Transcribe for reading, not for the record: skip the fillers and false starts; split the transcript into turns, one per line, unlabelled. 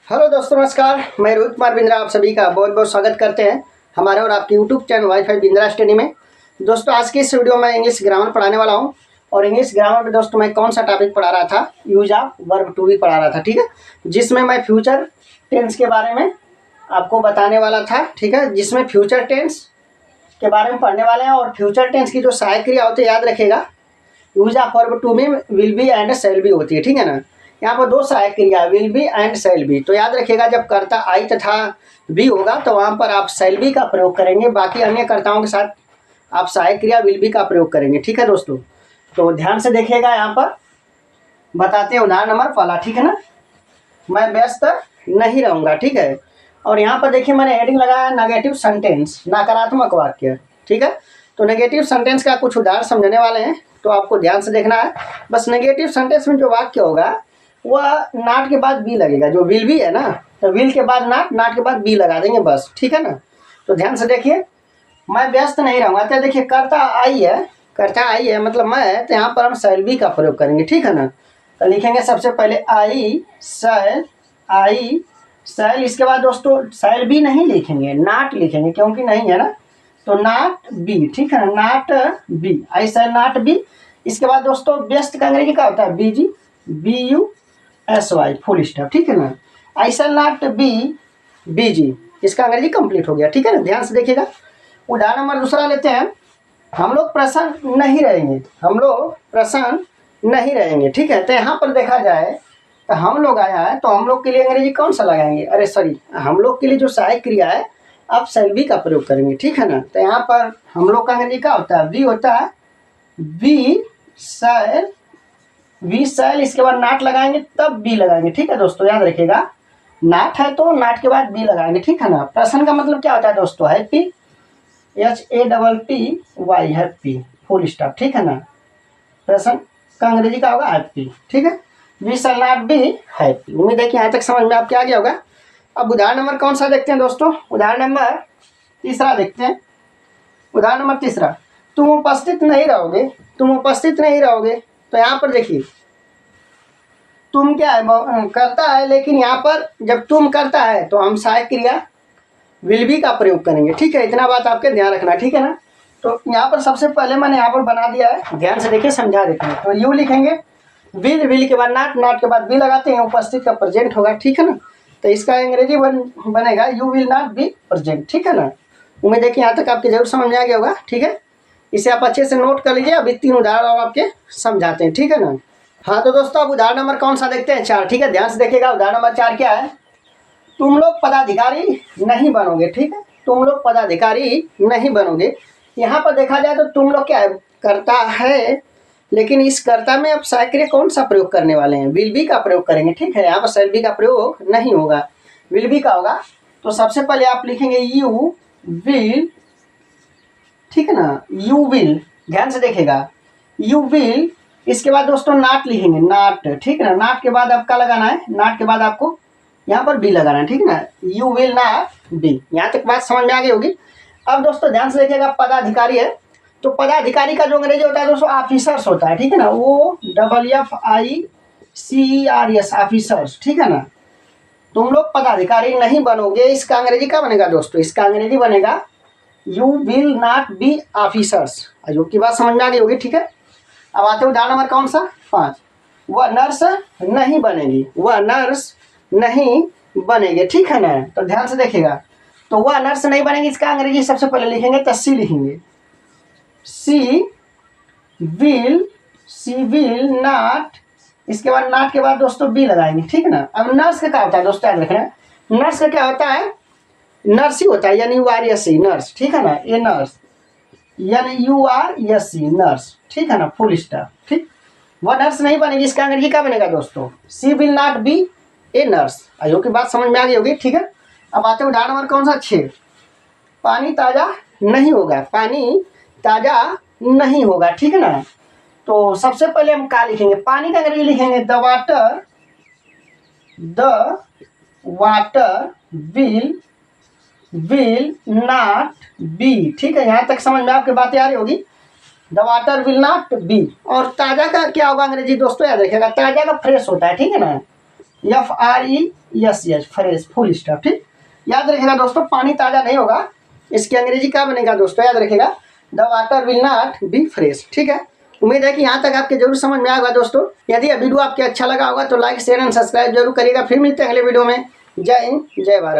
Hello दोस्तों, नमस्कार। मैं रोहित कुमार बिंद्रा आप सभी का बहुत बहुत स्वागत करते हैं हमारे और आपके YouTube channel wifi Bindra study में। दोस्तों, आज की इस वीडियो में इंग्लिश ग्रामर पढ़ाने वाला हूं। और इंग्लिश ग्रामर में दोस्तों मैं कौन सा टॉपिक पढ़ा रहा था, use of verb to be पढ़ा रहा था, ठीक है। जिसमें मैं फ्यूचर टेंस के बारे में आपको बताने वाला था, ठीक है। जिसमें फ्यूचर टेंस के बारे में पढ़ने वाले हैं। और फ्यूचर टेंस की जो सहायक क्रिया होती है, याद रखिएगा, यूज ऑफ वर्ब टू में will be and shall be होती है, ठीक है ना। यहाँ पर दो सहायक क्रिया will be and shall be. तो याद रखिएगा, जब कर्ता आई तथा बी होगा तो वहाँ पर आप शैल बी का प्रयोग करेंगे। बाकी अन्य कर्ताओं के साथ आप सहायक क्रिया विल बी का प्रयोग करेंगे, ठीक है दोस्तों। तो ध्यान से देखिएगा, यहाँ पर बताते हैं उदाहरण नंबर पहला, ठीक है ना। मैं व्यस्त नहीं रहूँगा, ठीक है। और यहाँ पर देखिए मैंने हेडिंग लगाया नेगेटिव सेंटेंस, नकारात्मक वाक्य, ठीक है। तो नेगेटिव सेंटेंस का कुछ उदाहरण समझने वाले हैं, तो आपको ध्यान से देखना है। बस नेगेटिव सेंटेंस में जो वाक्य होगा वह नॉट के बाद बी लगेगा। जो विल बी है ना, तो विल के बाद नॉट, नॉट के बाद बी लगा देंगे बस, ठीक है ना। तो ध्यान से देखिए, मैं व्यस्त नहीं रहूँगा। तो देखिए कर्ता आई है, कर्ता आई है मतलब मैं, तो यहाँ पर हम शैल बी का प्रयोग करेंगे, ठीक है ना। तो लिखेंगे सबसे पहले आई शैल। इसके बाद दोस्तों शैल बी नहीं लिखेंगे, नॉट लिखेंगे, क्योंकि नहीं है ना। तो नॉट बी, ठीक है ना, not be, I shell not B. इसके बाद दोस्तों व्यस्त का अंग्रेजी क्या होता है, बीजी, BUSY, फुल स्टॉप, ठीक है ना। आई शैल नॉट बी बीजी, इसका अंग्रेजी कंप्लीट हो गया, ठीक है ना। ध्यान से देखिएगा, उदाहरण नंबर दूसरा लेते हैं। हम लोग प्रसन्न नहीं रहेंगे, हम लोग प्रसन्न नहीं रहेंगे, ठीक है। तो यहाँ पर देखा जाए तो हम लोग आया है, तो हम लोग के लिए अंग्रेजी कौन सा लगाएंगे, अरे सॉरी, हम लोग के लिए जो सहायक क्रिया है आप शैल बी का प्रयोग करेंगे, ठीक है ना। तो यहाँ पर हम लोग का अंग्रेजी क्या होता है, वी होता है, वी शैल। इसके बाद नॉट लगाएंगे तब बी लगाएंगे, ठीक है दोस्तों। याद रखिएगा, नॉट है तो नॉट के बाद बी लगाएंगे, ठीक है ना। प्रसन्न का मतलब क्या होता है दोस्तों, happy, HAPPY, happy, full stop, ठीक है ना। प्रसन्न का अंग्रेजी का होगा हैप्पी, ठीक है। We shall not be happy. उम्मीद है कि यहाँ तक समझ में आपके आ गया होगा। अब उदाहरण नंबर कौन सा देखते हैं दोस्तों, उदाहरण नंबर तीसरा देखते हैं। उदाहरण नंबर तीसरा, तुम उपस्थित नहीं रहोगे, तुम उपस्थित नहीं रहोगे। तो यहाँ पर देखिए, तुम क्या है, करता है, लेकिन यहाँ पर जब तुम करता है तो हम सहायक क्रिया विल बी का प्रयोग करेंगे, ठीक है। इतना बात आपके ध्यान रखना, ठीक है ना। तो यहाँ पर सबसे पहले मैंने यहाँ पर बना दिया है, ध्यान से देखिए, समझा देते हैं। तो यू लिखेंगे, विल के बाद नॉट, नॉट के बाद बी लगाते हैं, उपस्थित का प्रेजेंट होगा, ठीक है ना। तो इसका अंग्रेजी बनेगा you will not be present, ठीक है ना। उम्मीद है कि यहाँ तक आपके जरूर समझ में आ गया होगा, ठीक है। इसे आप अच्छे से नोट कर लीजिए। अभी 3 उदाहरण और आपके समझाते हैं, ठीक है ना। हाँ तो दोस्तों, अब उदाहरण नंबर कौन सा देखते हैं, 4, ठीक है। ध्यान से देखिएगा, उदाहरण नंबर 4 क्या है, तुम लोग पदाधिकारी नहीं बनोगे, ठीक है। तुम लोग पदाधिकारी नहीं बनोगे। यहाँ पर देखा जाए तो तुम लोग क्या है, करता है, लेकिन इस कर्ता में अब सहायक क्रिया कौन सा प्रयोग करने वाले हैं, विल बी का प्रयोग करेंगे, ठीक है। यहाँ पर शैल बी का प्रयोग नहीं होगा, विल बी का होगा। तो सबसे पहले आप लिखेंगे यू विल, ठीक है ना, यू विल। ध्यान से देखिएगा, यू विल। इसके बाद दोस्तों नॉट लिखेंगे, नॉट, ठीक है ना। नॉट के बाद आपका लगाना है, नॉट के बाद आपको यहाँ पर बी लगाना है, ठीक है ना। You will not B. यहाँ तक बात समझ में आ गई होगी। अब दोस्तों ध्यान से देखिएगा, पदाधिकारी है, तो पदाधिकारी का जो अंग्रेजी होता है दोस्तों ऑफिसर्स होता है, ठीक है ना। वो FICERS, ऑफिसर्स, ठीक है ना। तुम लोग पदाधिकारी नहीं बनोगे, इसका अंग्रेजी क्या बनेगा दोस्तों, इसका अंग्रेजी बनेगा you will not B officers. जो की बात समझ में आ गई होगी, ठीक है। अब आते उदाहरण नंबर कौन सा, 5, वह नर्स नहीं बनेगी, वह नर्स नहीं बनेगी, ठीक है ना। तो ध्यान से देखिएगा, तो वह नर्स नहीं बनेगी, इसका अंग्रेजी सबसे पहले लिखेंगे तो सी लिखेंगे, सी विल नॉट। इसके बाद नॉट के बाद दोस्तों बी लगाएंगे, ठीक है ना। अब नर्स का क्या होता है दोस्तों, याद रखना, नर्स का क्या होता है, नर्स ही होता है, यानी URSE, नर्स, ठीक है ना। ये नर्स यानी URSE, नर्स, ठीक है ना, फुल स्टॉप, ठीक। वह नर्स नहीं बनेगी, इसका अंग्रेजी क्या बनेगा दोस्तों, she will not be a nurse. आयो की बात समझ में आ गई होगी, ठीक है। अब आते उदाहरण नंबर कौन सा, 6, पानी ताज़ा नहीं होगा, पानी ताज़ा नहीं होगा, ठीक है ना। तो सबसे पहले हम क्या लिखेंगे, पानी का अंग्रेजी लिखेंगे the water will not B, ठीक है। यहाँ तक समझ में आपकी बातें आ रही होगी, the water will not B. और ताज़ा का क्या होगा अंग्रेजी दोस्तों, याद रखिएगा, ताज़ा का फ्रेश होता है, ठीक है ना। FRESH fresh, full stop. ठीक, याद रखिएगा दोस्तों, पानी ताज़ा नहीं होगा, इसकी अंग्रेजी क्या बनेगा दोस्तों, याद रखिएगा, the water will not B fresh. ठीक है, उम्मीद है कि यहाँ तक आपके जरूर समझ में आएगा दोस्तों। यदि यह वीडियो आपके अच्छा लगा होगा तो लाइक शेयर एंड सब्सक्राइब जरूर करिएगा। फिर मिलते हैं अगले वीडियो में। जय हिंद, जय भारत।